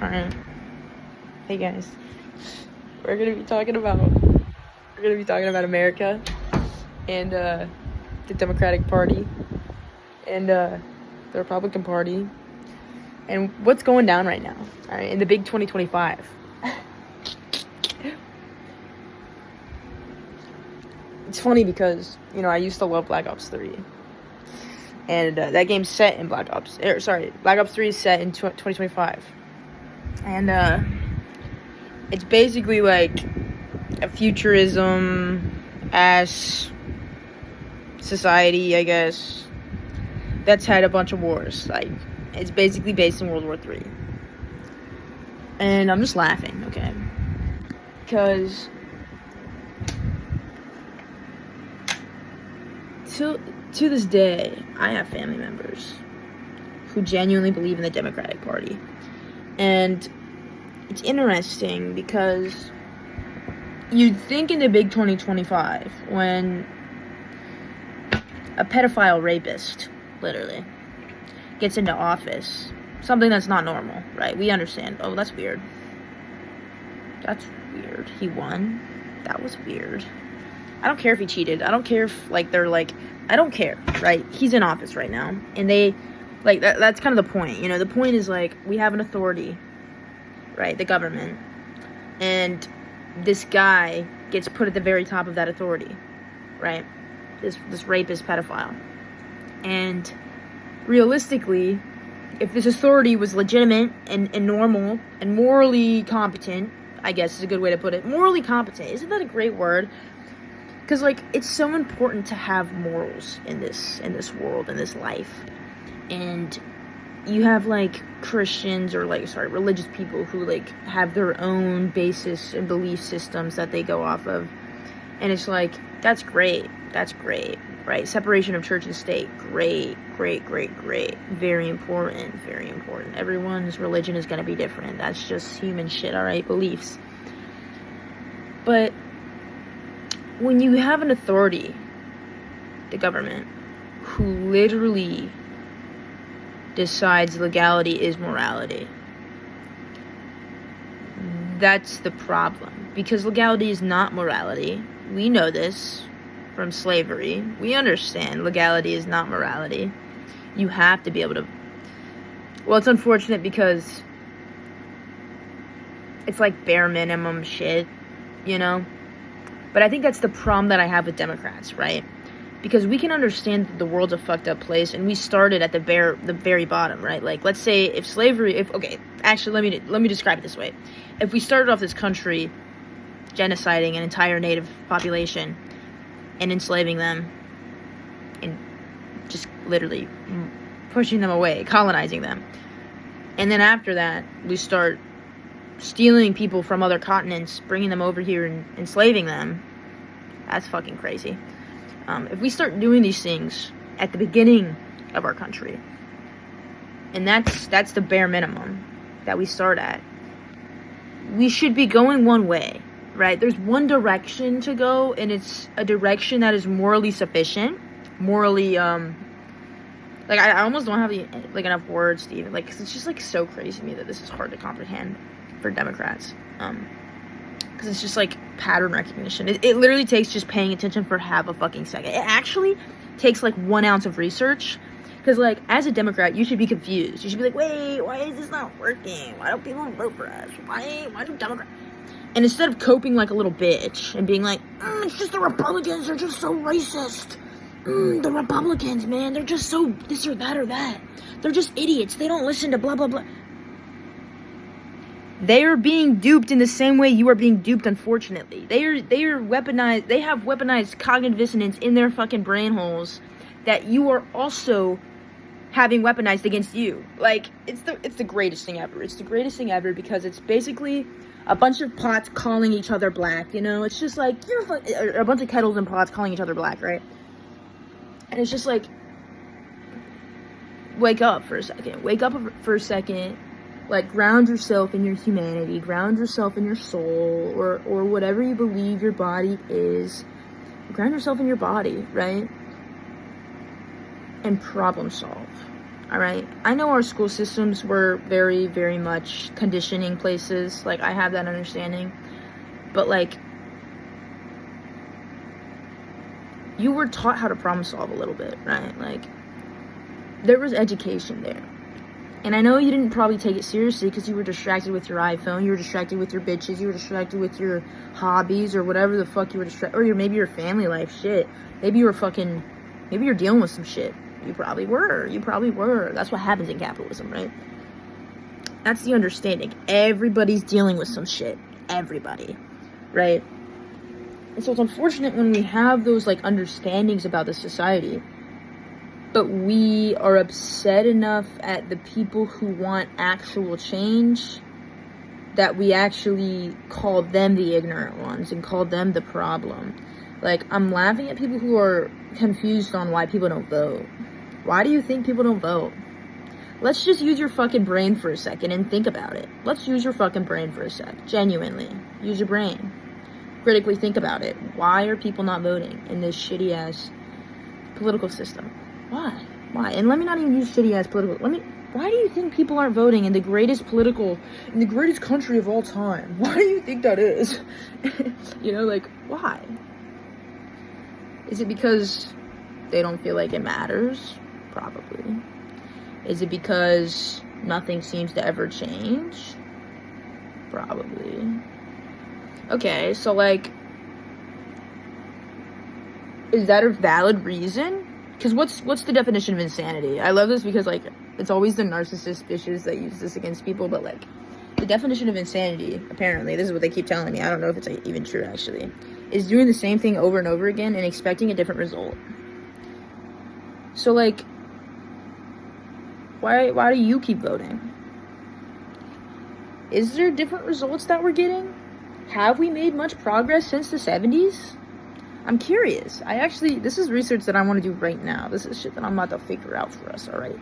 Alright. Hey guys. We're gonna be talking about America and the Democratic Party and the Republican Party and what's going down right now, alright, in the big 2025. It's funny because, I used to love Black Ops 3. And that game's set in Black Ops 3 is set in 2025. And it's basically like a futurism-ass society, I guess, that's had a bunch of wars. Like, it's basically based in World War III. And I'm just laughing, okay? Because to this day, I have family members who genuinely believe in the Democratic Party. And it's interesting because you'd think in the big 2025, when a pedophile rapist, literally, gets into office, something that's not normal, right? We understand, oh, that's weird. That's weird. He won. That was weird. I don't care if he cheated. I don't care if, I don't care, right? He's in office right now. And they, that's kind of the point. The point is, we have an authority, right? The government. And this guy gets put at the very top of that authority, right? This rapist pedophile. And realistically, if this authority was legitimate and normal and morally competent, I guess is a good way to put it. Morally competent. Isn't that a great word? Because, it's so important to have morals in this world, in this life. And you have, Christians or, religious people who, have their own basis and belief systems that they go off of. And it's that's great. That's great, right? Separation of church and state. Great. Very important. Very important. Everyone's religion is going to be different. That's just human shit, all right? Beliefs. But when you have an authority, the government, who literally decides legality is morality, that's the problem. Because legality is not morality. We know this from slavery. We understand legality is not morality. You have to be able to... Well, it's unfortunate because it's bare minimum shit, But I think that's the problem that I have with Democrats, right? Because we can understand that the world's a fucked up place, and we started at the very bottom, right? Let's say if slavery, actually, let me describe it this way. If we started off this country genociding an entire native population and enslaving them and just literally pushing them away, colonizing them, and then after that, we start stealing people from other continents, bringing them over here and enslaving them, that's fucking crazy. If we start doing these things at the beginning of our country, and that's the bare minimum that we start at, we should be going one way, right? There's one direction to go, and it's a direction that is morally sufficient, morally, I almost don't have enough words to even, because it's just, so crazy to me that this is hard to comprehend for Democrats, because it's just pattern recognition. It literally takes just paying attention for half a fucking second. It actually takes 1 ounce of research, because as a Democrat you should be confused. You should be wait, why is this not working? Why don't people vote for us? Why do Democrats? And instead of coping like a little bitch and being it's just the Republicans, they're just so racist. The Republicans, man, they're just so this or that or that. They're just idiots. They don't listen to blah blah blah. They are being duped in the same way you are being duped, unfortunately. They are weaponized. They have weaponized cognitive dissonance in their fucking brain holes that you are also having weaponized against you. It's the greatest thing ever. It's the greatest thing ever because it's basically a bunch of pots calling each other black, It's just you're a bunch of kettles and pots calling each other black, right? And it's just wake up for a second. Wake up for a second. Ground yourself in your humanity, ground yourself in your soul, or whatever you believe your body is. Ground yourself in your body, right? And problem solve. all right? I know our school systems were very, very much conditioning places. Like, I have that understanding. But, like, you were taught how to problem solve a little bit, right? Like, there was education there. And I know you didn't probably take it seriously because you were distracted with your iPhone, you were distracted with your bitches, you were distracted with your hobbies or whatever the fuck you were distracted, or maybe your family life shit. Maybe you're dealing with some shit. You probably were. That's what happens in capitalism, right? That's the understanding. Everybody's dealing with some shit. Everybody, right? And so it's unfortunate when we have those, like, understandings about the society, but we are upset enough at the people who want actual change that we actually call them the ignorant ones and call them the problem. Like, I'm laughing at people who are confused on why people don't vote. Why do you think people don't vote? Let's just use your fucking brain for a second and think about it. Let's use your fucking brain for a sec. Genuinely. Use your brain. Critically think about it. Why are people not voting in this shitty-ass political system? Why? And let me not even use shitty-ass political... Why do you think people aren't voting in the greatest country of all time? Why do you think that is? You know, like, why? Is it because they don't feel like it matters? Probably. Is it because nothing seems to ever change? Probably. Okay, so, like, is that a valid reason? Because what's the definition of insanity? I love this because, like, it's always the narcissist bitches that use this against people, but, like, the definition of insanity, apparently, this is what they keep telling me, I don't know if it's, like, even true, actually, is doing the same thing over and over again and expecting a different result. So, like, why do you keep voting? Is there different results that we're getting? Have we made much progress since the 70s? I'm curious. This is research that I want to do right now. This is shit that I'm about to figure out for us, alright?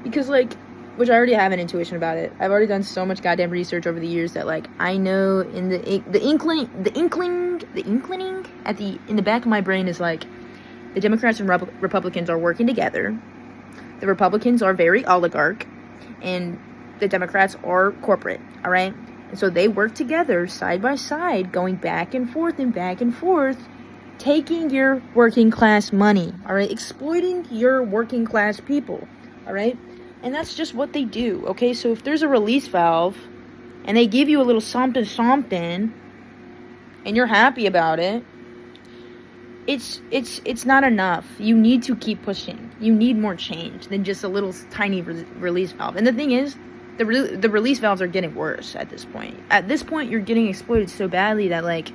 Because, like, which I already have an intuition about it. I've already done so much goddamn research over the years that, like, I know in the inkling in the back of my brain is, like, the Democrats and Republicans are working together. The Republicans are very oligarch, and the Democrats are corporate, alright? And so they work together, side by side, going back and forth, taking your working class money, alright? Exploiting your working class people, alright? And that's just what they do, okay? So if there's a release valve, and they give you a little something, and you're happy about it, it's not enough. You need to keep pushing. You need more change than just a little tiny release valve. And the thing is, the release valves are getting worse at this point. At this point, you're getting exploited so badly that, like,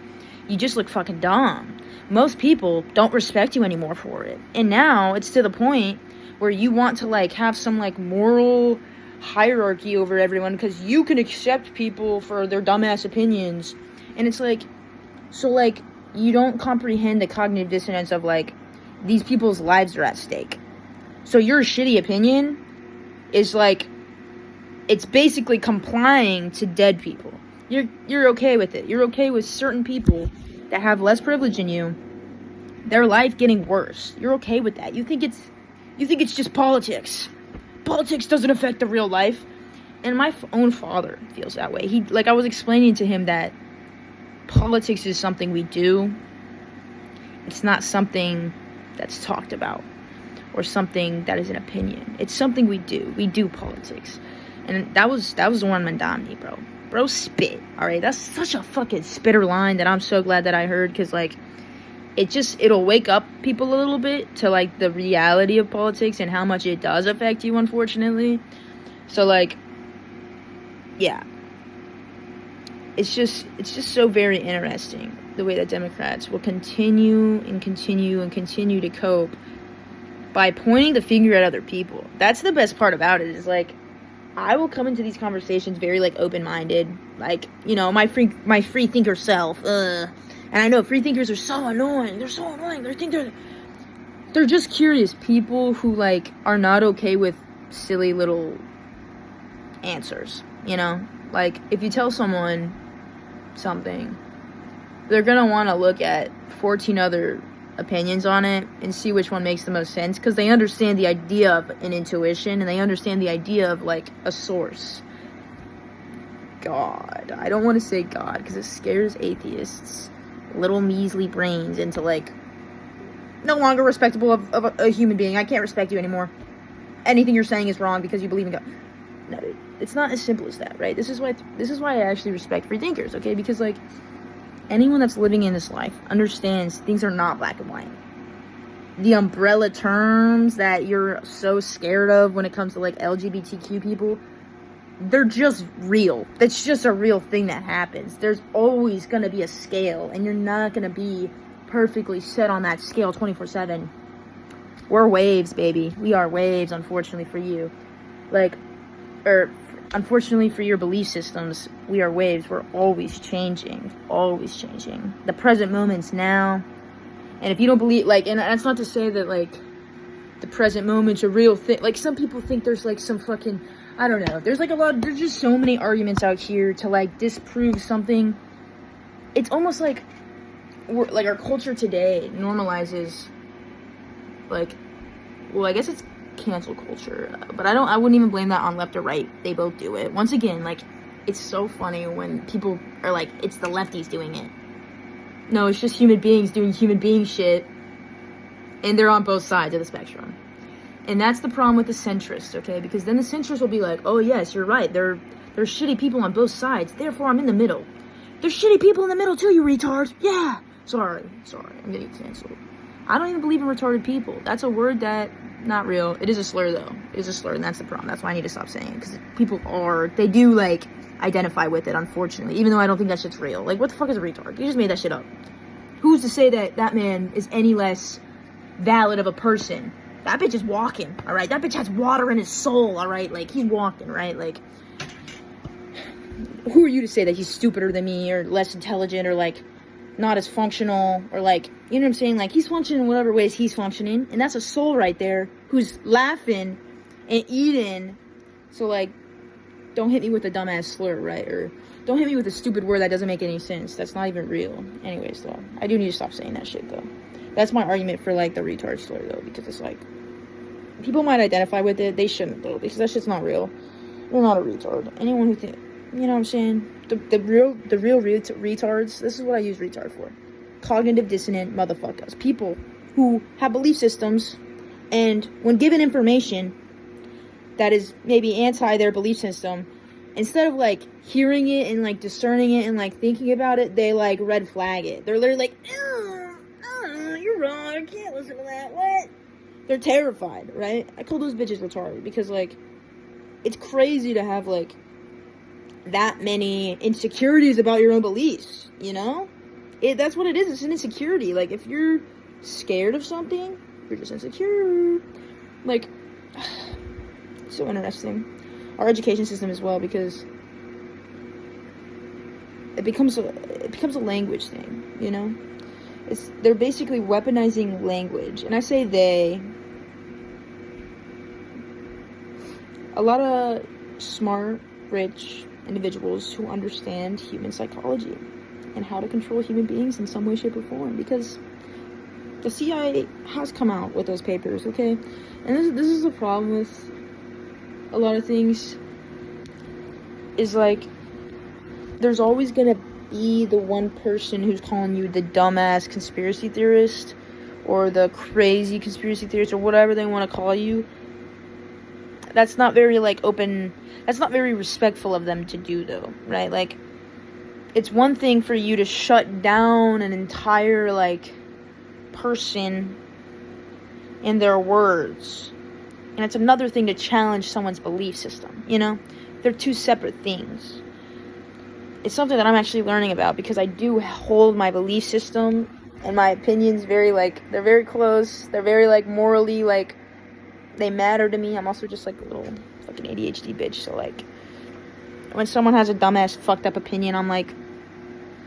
you just look fucking dumb. Most people don't respect you anymore for it. And now, it's to the point where you want to, like, have some, like, moral hierarchy over everyone because you can accept people for their dumbass opinions. And it's like, so, like, you don't comprehend the cognitive dissonance of, like, these people's lives are at stake. So your shitty opinion is, like, it's basically complying to dead people. You're okay with it. You're okay with certain people that have less privilege than you, their life getting worse. You're okay with that. You think it's just politics. Politics doesn't affect the real life. And my own father feels that way. I was explaining to him that politics is something we do. It's not something that's talked about or something that is an opinion. It's something we do. We do politics. And that was the one Mandamni, bro. Bro spit, alright? That's such a fucking spitter line that I'm so glad that I heard, because, like, it'll wake up people a little bit to, like, the reality of politics and how much it does affect you, unfortunately. So, like, yeah. It's just so very interesting the way that Democrats will continue to cope by pointing the finger at other people. That's the best part about it, is, like, I will come into these conversations very, like, open-minded, like, you know, my free thinker self, and I know free thinkers are so annoying, they're just curious people who, like, are not okay with silly little answers, you know, like, if you tell someone something, they're gonna want to look at 14 other opinions on it and see which one makes the most sense, because they understand the idea of an intuition and they understand the idea of like a source. God, I don't want to say God because it scares atheists, little measly brains, into like no longer respectable of a human being. I can't respect you anymore. Anything you're saying is wrong because you believe in God. No, it's not as simple as that, right? This is why I actually respect free thinkers, okay? Because like anyone that's living in this life understands things are not black and white. The umbrella terms that you're so scared of when it comes to like LGBTQ people, they're just real. That's just a real thing that happens. There's always going to be a scale, and you're not going to be perfectly set on that scale 24/7. We're waves, baby. We are waves, unfortunately for you. Unfortunately for your belief systems, we are waves. We're always changing. Always changing. The present moment's now. And if you don't believe, like, and that's not to say that, like, the present moment's a real thing. Like, some people think there's, like, some fucking, I don't know. There's just so many arguments out here to, like, disprove something. It's almost like, our culture today normalizes, like, well, I guess it's cancel culture. But I wouldn't even blame that on left or right. They both do it. Once again, like, it's so funny when people are like, it's the lefties doing it. No, it's just human beings doing human being shit. And they're on both sides of the spectrum. And that's the problem with the centrists, okay? Because then the centrists will be like, oh, yes, you're right. There's shitty people on both sides. Therefore, I'm in the middle. There's shitty people in the middle, too, you retard. Yeah. Sorry. I'm gonna get canceled. I don't even believe in retarded people. That's a word that, not real. It is a slur, though. It is a slur, and that's the problem. That's why I need to stop saying it. Because people they do, like, identify with it, unfortunately. Even though I don't think that shit's real. Like, what the fuck is a retard? You just made that shit up. Who's to say that that man is any less valid of a person? That bitch is walking, alright? That bitch has water in his soul, alright? Like, he's walking, right? Like, who are you to say that he's stupider than me, or less intelligent, or, like, not as functional, or, like, you know what I'm saying? Like, he's functioning in whatever ways he's functioning, and that's a soul right there who's laughing and eating. So, like, don't hit me with a dumbass slur, right? Or don't hit me with a stupid word that doesn't make any sense. That's not even real. Anyways, though, I do need to stop saying that shit, though. That's my argument for, like, the retard slur, though, because it's like, people might identify with it. They shouldn't, though, because that shit's not real. You're not a retard. Anyone who thinks, you know what I'm saying? The real retards, this is what I use retard for. Cognitive dissonant motherfuckers. People who have belief systems, and when given information that is maybe anti their belief system, instead of, like, hearing it and, like, discerning it and, like, thinking about it, they, like, red flag it. They're literally like, you're wrong, I can't listen to that, what? They're terrified, right? I call those bitches retarded, because, like, it's crazy to have, like, that many insecurities about your own beliefs, you know? That's what it is, it's an insecurity. Like, if you're scared of something, you're just insecure. Like, so interesting. Our education system as well, because it becomes a language thing, you know? They're basically weaponizing language. And I say they. A lot of smart, rich individuals who understand human psychology and how to control human beings in some way, shape, or form. Because the CIA has come out with those papers, okay? And this is the problem with a lot of things. Is like, there's always gonna be the one person who's calling you the dumbass conspiracy theorist, or the crazy conspiracy theorist, or whatever they want to call you. That's not very, like, open. That's not very respectful of them to do, though, right? Like, it's one thing for you to shut down an entire, like, person in their words, and it's another thing to challenge someone's belief system, you know? They're two separate things. It's something that I'm actually learning about, because I do hold my belief system and my opinions very, like, they're very close. They're very, like, morally, like, they matter to me. I'm also just, like, a little fucking ADHD bitch. So, like, when someone has a dumbass fucked up opinion, I'm like,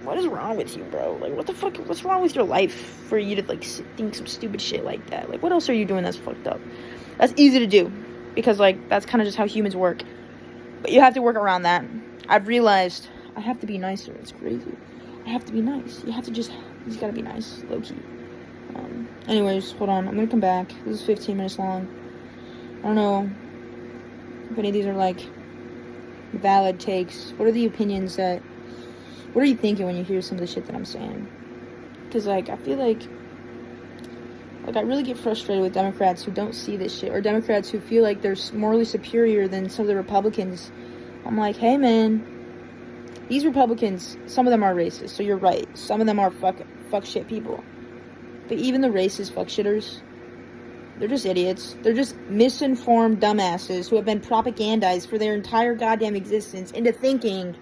what is wrong with you, bro? Like, what the fuck, what's wrong with your life for you to, like, think some stupid shit like that? Like, what else are you doing that's fucked up? That's easy to do, because, like, that's kind of just how humans work. But you have to work around that. I've realized I have to be nicer. It's crazy. I have to be nice. You just gotta be nice, low-key. Anyways, hold on. I'm gonna come back. This is 15 minutes long. I don't know if any of these are, like, valid takes. What are the opinions that... What are you thinking when you hear some of the shit that I'm saying? Because, like, I feel like I really get frustrated with Democrats who don't see this shit, or Democrats who feel like they're morally superior than some of the Republicans. I'm like, hey, man, these Republicans, some of them are racist, so you're right. Some of them are fuck shit people. But even the racist fuck shitters, they're just idiots. They're just misinformed dumbasses who have been propagandized for their entire goddamn existence into thinking,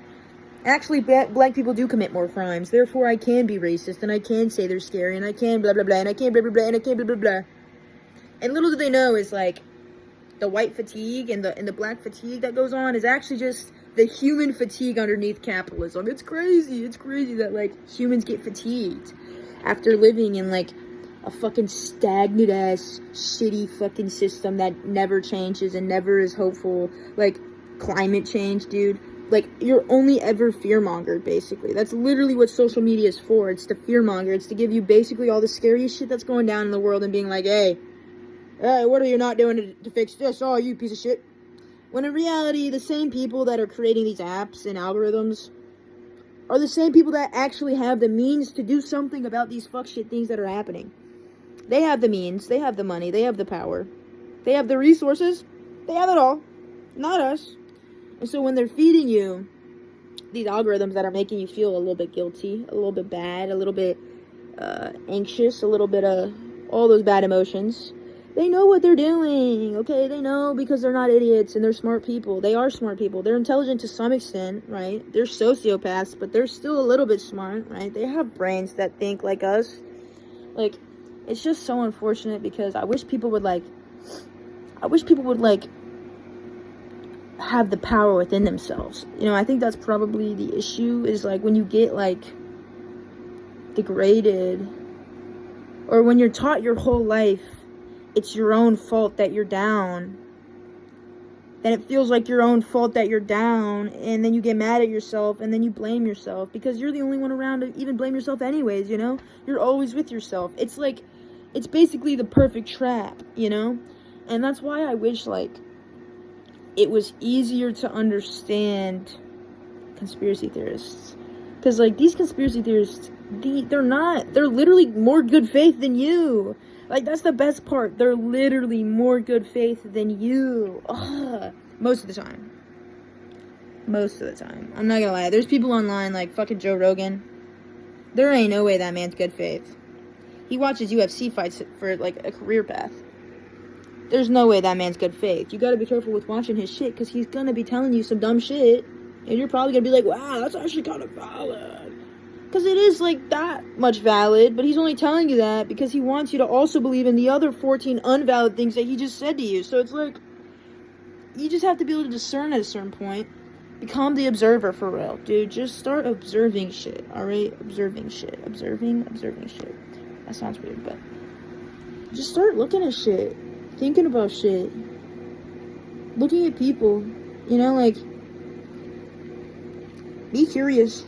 actually, black people do commit more crimes, therefore I can be racist, and I can say they're scary, and I can blah blah blah, and I can blah blah blah, and I can blah blah blah. And little do they know is, like, the white fatigue and the black fatigue that goes on is actually just the human fatigue underneath capitalism. It's crazy that, like, humans get fatigued after living in, like, a fucking stagnant ass shitty fucking system that never changes and never is hopeful. Like, climate change, dude. Like, you're only ever fear-mongered, basically. That's literally what social media is for. It's to fear-monger. It's to give you basically all the scariest shit that's going down in the world and being like, hey, what are you not doing to fix this? Oh, you piece of shit. When in reality, the same people that are creating these apps and algorithms are the same people that actually have the means to do something about these fuck shit things that are happening. They have the means. They have the money. They have the power. They have the resources. They have it all. Not us. And so when they're feeding you these algorithms that are making you feel a little bit guilty, a little bit bad, a little bit anxious, a little bit of all those bad emotions, they know what they're doing, okay? They know because they're not idiots and they're smart people. They are smart people. They're intelligent to some extent, right? They're sociopaths, but they're still a little bit smart, right? They have brains that think like us. Like, it's just so unfortunate because I wish people would, like, have the power within themselves. You know, I think that's probably the issue, is, like, when you get, like, degraded, or when you're taught your whole life it's your own fault that you're down, then it feels like your own fault that you're down, and then you get mad at yourself, and then you blame yourself, because you're the only one around to even blame yourself anyways, you know? You're always with yourself. It's like, it's basically the perfect trap, you know? And that's why I wish, like, it was easier to understand conspiracy theorists. Because, like, these conspiracy theorists, they're literally more good faith than you. Like, that's the best part. They're literally more good faith than you. Ugh. Most of the time. I'm not gonna lie. There's people online, like fucking Joe Rogan. There ain't no way that man's good faith. He watches UFC fights for, like, a career path. There's no way that man's good faith. You gotta be careful with watching his shit, because he's gonna be telling you some dumb shit, and you're probably gonna be like, wow, that's actually kind of valid. Because it is, like, that much valid, but he's only telling you that because he wants you to also believe in the other 14 unvalid things that he just said to you. So it's like, you just have to be able to discern at a certain point. Become the observer for real, dude. Just start observing shit, alright? Observing shit. Observing shit. That sounds weird, but just start looking at shit. Thinking about shit. Looking at people. You know, like, be curious.